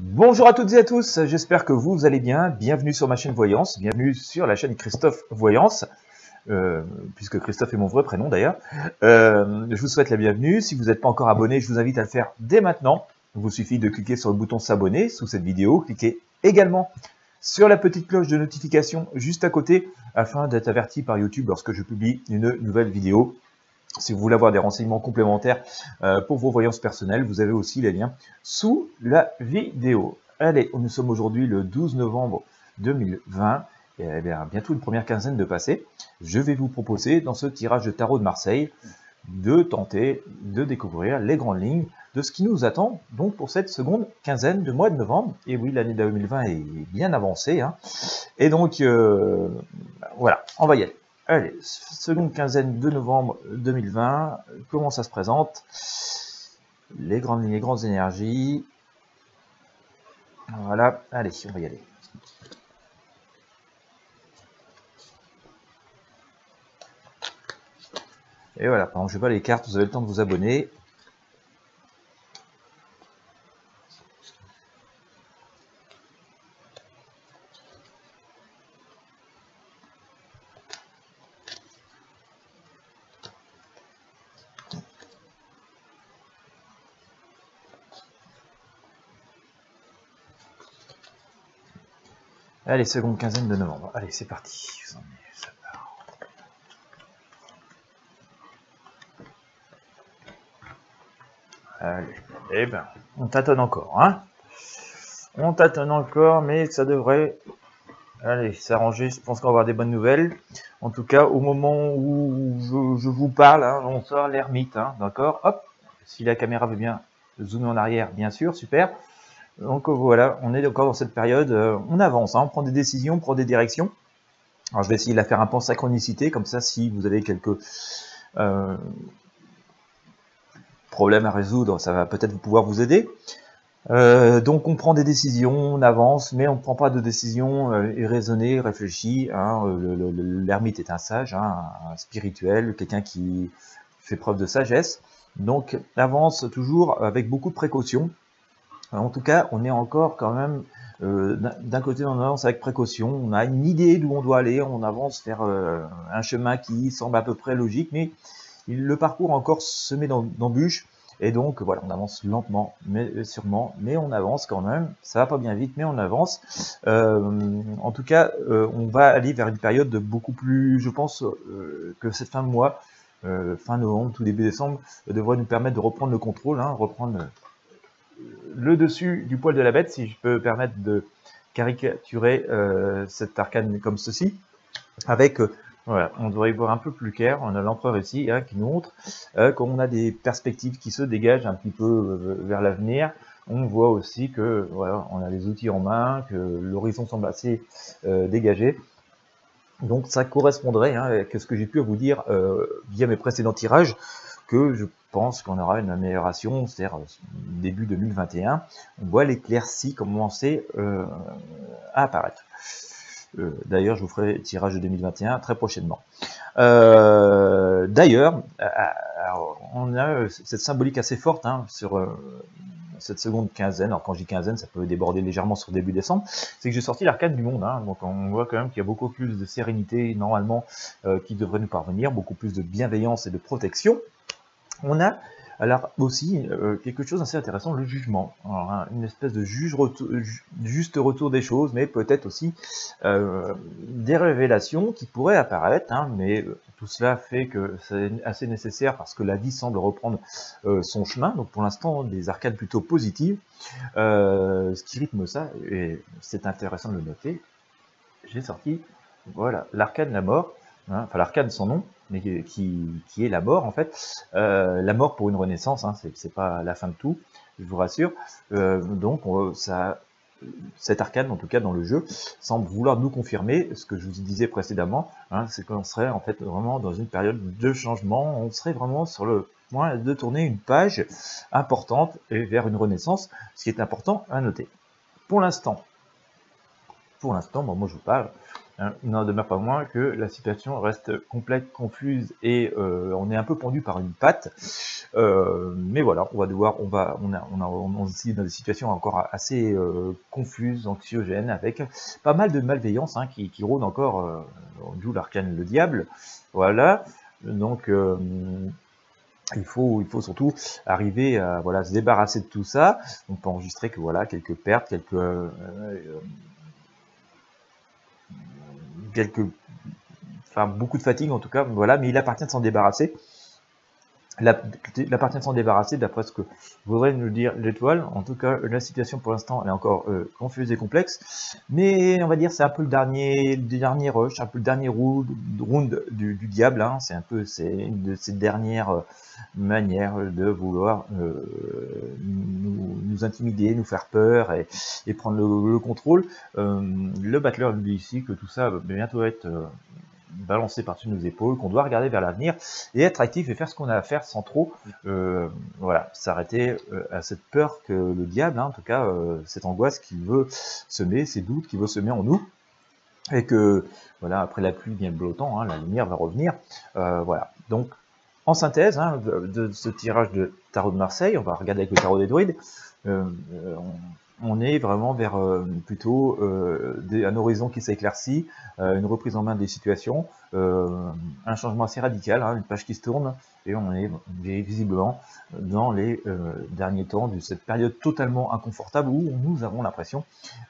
Bonjour à toutes et à tous, j'espère que vous allez bien. Bienvenue sur ma chaîne Voyance, bienvenue sur la chaîne Christophe Voyance, puisque Christophe est mon vrai prénom d'ailleurs. Je vous souhaite la bienvenue. Si vous n'êtes pas encore abonné, je vous invite à le faire dès maintenant. Il vous suffit de cliquer sur le bouton s'abonner sous cette vidéo. Cliquez également sur la petite cloche de notification juste à côté afin d'être averti par YouTube lorsque je publie une nouvelle vidéo. Si vous voulez avoir des renseignements complémentaires pour vos voyances personnelles, vous avez aussi les liens sous la vidéo. Allez, nous sommes aujourd'hui le 12 novembre 2020, et bien, bientôt une première quinzaine de passée. Je vais vous proposer dans ce tirage de tarot de Marseille de tenter de découvrir les grandes lignes de ce qui nous attend donc pour cette seconde quinzaine de mois de novembre. Et oui, l'année 2020 est bien avancée, hein. Et donc voilà, on va y aller. Allez, seconde quinzaine de novembre 2020, comment ça se présente? Les grandes lignes, les grandes énergies. Voilà, allez, on va y aller. Et voilà, pendant que je fais pas les cartes, vous avez le temps de vous abonner. Allez, seconde quinzaine de novembre. Allez, c'est parti. Allez, eh ben, on tâtonne encore, hein. On tâtonne encore, mais ça devrait, allez, s'arranger. Je pense qu'on va avoir des bonnes nouvelles. En tout cas, au moment où je vous parle, hein, on sort l'ermite, hein, d'accord. Hop, si la caméra veut bien zoomer en arrière, bien sûr, super. Donc voilà, on est encore dans cette période, on avance, hein, on prend des décisions, on prend des directions. Alors je vais essayer de la faire un peu en synchronicité, comme ça si vous avez quelques problèmes à résoudre, ça va peut-être pouvoir vous aider. Donc on prend des décisions, on avance, mais on ne prend pas de décisions irraisonnées, réfléchies. Hein, l'ermite est un sage, hein, un spirituel, quelqu'un qui fait preuve de sagesse. Donc avance toujours avec beaucoup de précautions. En tout cas, on est encore quand même, d'un côté on avance avec précaution, on a une idée d'où on doit aller, on avance vers un chemin qui semble à peu près logique, mais le parcours encore semé d'embûches, et donc voilà, on avance lentement, mais sûrement, mais on avance quand même, ça va pas bien vite, mais on avance. En tout cas, on va aller vers une période de beaucoup plus, je pense, que cette fin de mois, fin novembre, tout début décembre, devrait nous permettre de reprendre le contrôle, hein, reprendre le dessus du poil de la bête, si je peux permettre de caricaturer cet arcane comme ceci, avec, voilà, on devrait y voir un peu plus clair. On a l'empereur ici, hein, qui nous montre qu'on a des perspectives qui se dégagent un petit peu vers l'avenir. On voit aussi que voilà, on a les outils en main, que l'horizon semble assez dégagé. Donc ça correspondrait, hein, avec ce que j'ai pu vous dire via mes précédents tirages, que je pense qu'on aura une amélioration, c'est-à-dire début 2021, on voit l'éclaircie commencer à apparaître. D'ailleurs, je vous ferai tirage de 2021 très prochainement. D'ailleurs, on a cette symbolique assez forte, hein, sur cette seconde quinzaine. Alors quand je dis quinzaine, ça peut déborder légèrement sur début décembre. C'est que j'ai sorti l'arcane du monde, hein, donc on voit quand même qu'il y a beaucoup plus de sérénité normalement qui devrait nous parvenir, beaucoup plus de bienveillance et de protection. On a alors aussi quelque chose d'assez intéressant, le jugement. Alors, hein, une espèce de juste retour des choses, mais peut-être aussi des révélations qui pourraient apparaître, hein, mais tout cela fait que c'est assez nécessaire parce que la vie semble reprendre son chemin. Donc pour l'instant, des arcades plutôt positives, ce qui rythme ça, et c'est intéressant de le noter. J'ai sorti, voilà, l'arcane de la mort, hein, enfin l'arcane sans nom, mais qui est la mort en fait, la mort pour une renaissance, hein, c'est pas la fin de tout, je vous rassure. Donc cet arcane, en tout cas dans le jeu, semble vouloir nous confirmer ce que je vous disais précédemment, hein, c'est qu'on serait en fait vraiment dans une période de changement, on serait vraiment sur le point de tourner une page importante et vers une renaissance, ce qui est important à noter. Pour l'instant, bon, moi je vous parle, hein. Il n'en demeure pas moins que la situation reste complexe, confuse et on est un peu pendu par une patte. Mais voilà, on va devoir, on a aussi dans des situations encore assez confuses, anxiogènes, avec pas mal de malveillance hein, qui rôde encore, d'où l'arcane le diable. Voilà, donc il faut surtout arriver à voilà, se débarrasser de tout ça. On peut enregistrer que voilà, quelques pertes, enfin beaucoup de fatigue en tout cas, voilà, mais il appartient de s'en débarrasser. Il appartient de s'en débarrasser d'après ce que voudrait nous dire l'étoile. En tout cas, la situation pour l'instant elle est encore confuse et complexe, mais on va dire c'est un peu le dernier rush, un peu le dernier round du diable. Hein. C'est un peu une de ces dernières manières de vouloir nous intimider, nous faire peur et prendre le contrôle. Le battleur nous dit ici que tout ça va bientôt être balancé par-dessus nos épaules, qu'on doit regarder vers l'avenir et être actif et faire ce qu'on a à faire sans trop voilà, s'arrêter à cette peur que le diable, hein, en tout cas cette angoisse qu'il veut semer, ces doutes qu'il veut semer en nous, et que voilà, après la pluie vient le beau temps, hein, la lumière va revenir. Voilà, donc en synthèse hein, de ce tirage de tarot de Marseille, on va regarder avec le tarot des druides. On est vraiment vers plutôt un horizon qui s'éclaircit, une reprise en main des situations, un changement assez radical, hein, une page qui se tourne, et on est visiblement dans les derniers temps de cette période totalement inconfortable où nous avons l'impression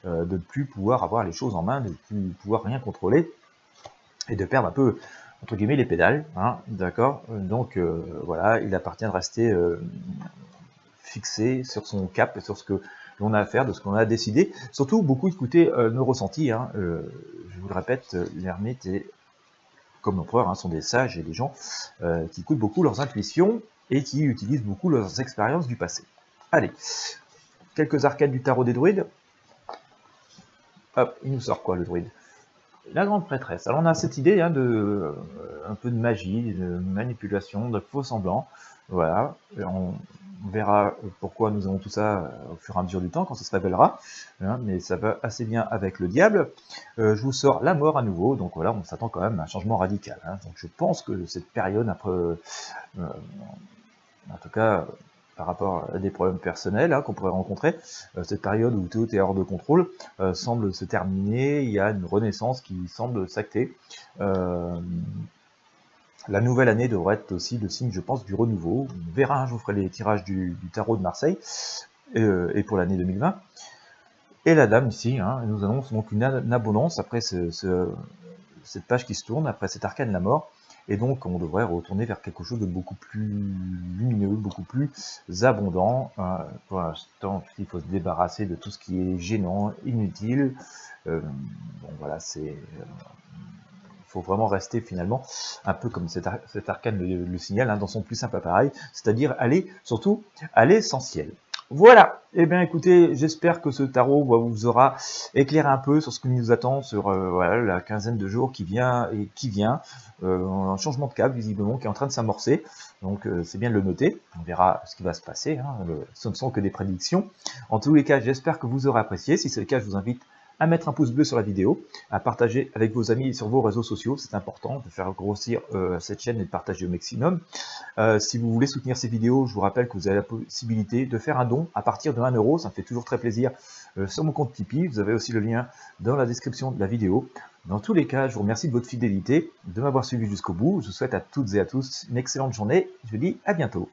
de ne plus pouvoir avoir les choses en main, de ne plus pouvoir rien contrôler, et de perdre un peu, entre guillemets, les pédales, hein, d'accord. Donc voilà, il appartient de rester fixé sur son cap, sur ce que l'on a à faire, de ce qu'on a décidé. Surtout, beaucoup écouter nos ressentis. Hein. Je vous le répète, l'ermite et comme l'empereur hein, sont des sages et des gens qui écoutent beaucoup leurs intuitions et qui utilisent beaucoup leurs expériences du passé. Allez, quelques arcades du tarot des druides. Hop, il nous sort quoi le druide? La grande prêtresse. Alors on a cette idée hein, de un peu de magie, de manipulation, de faux semblants. Voilà, on verra pourquoi nous avons tout ça au fur et à mesure du temps, quand ça se révélera, hein, mais ça va assez bien avec le diable. Je vous sors la mort à nouveau, donc voilà, on s'attend quand même à un changement radical. Hein. Donc je pense que cette période, après, en tout cas, par rapport à des problèmes personnels hein, qu'on pourrait rencontrer, cette période où tout est hors de contrôle semble se terminer, il y a une renaissance qui semble s'acter. La nouvelle année devrait être aussi le signe, je pense, du renouveau. On verra, hein, je vous ferai les tirages du tarot de Marseille, et pour l'année 2020. Et la dame ici, hein, elle nous annonce donc une abondance après cette page qui se tourne, après cet arcane de la mort. Et donc on devrait retourner vers quelque chose de beaucoup plus lumineux, beaucoup plus abondant. Pour l'instant, il faut se débarrasser de tout ce qui est gênant, inutile. Bon voilà, c'est... Il faut vraiment rester finalement un peu comme cet arcane le signal, hein, dans son plus simple appareil, c'est-à-dire aller surtout à l'essentiel. Voilà, et bien écoutez, j'espère que ce tarot vous aura éclairé un peu sur ce qui nous attend sur voilà, la quinzaine de jours qui vient, un changement de cap visiblement qui est en train de s'amorcer, donc c'est bien de le noter, on verra ce qui va se passer, hein, ce ne sont que des prédictions. En tous les cas, j'espère que vous aurez apprécié, si c'est le cas, je vous invite à mettre un pouce bleu sur la vidéo, à partager avec vos amis sur vos réseaux sociaux, c'est important de faire grossir cette chaîne et de partager au maximum. Si vous voulez soutenir ces vidéos, je vous rappelle que vous avez la possibilité de faire un don à partir de 1 €, ça me fait toujours très plaisir sur mon compte Tipeee, vous avez aussi le lien dans la description de la vidéo. Dans tous les cas, je vous remercie de votre fidélité, de m'avoir suivi jusqu'au bout, je vous souhaite à toutes et à tous une excellente journée, je vous dis à bientôt.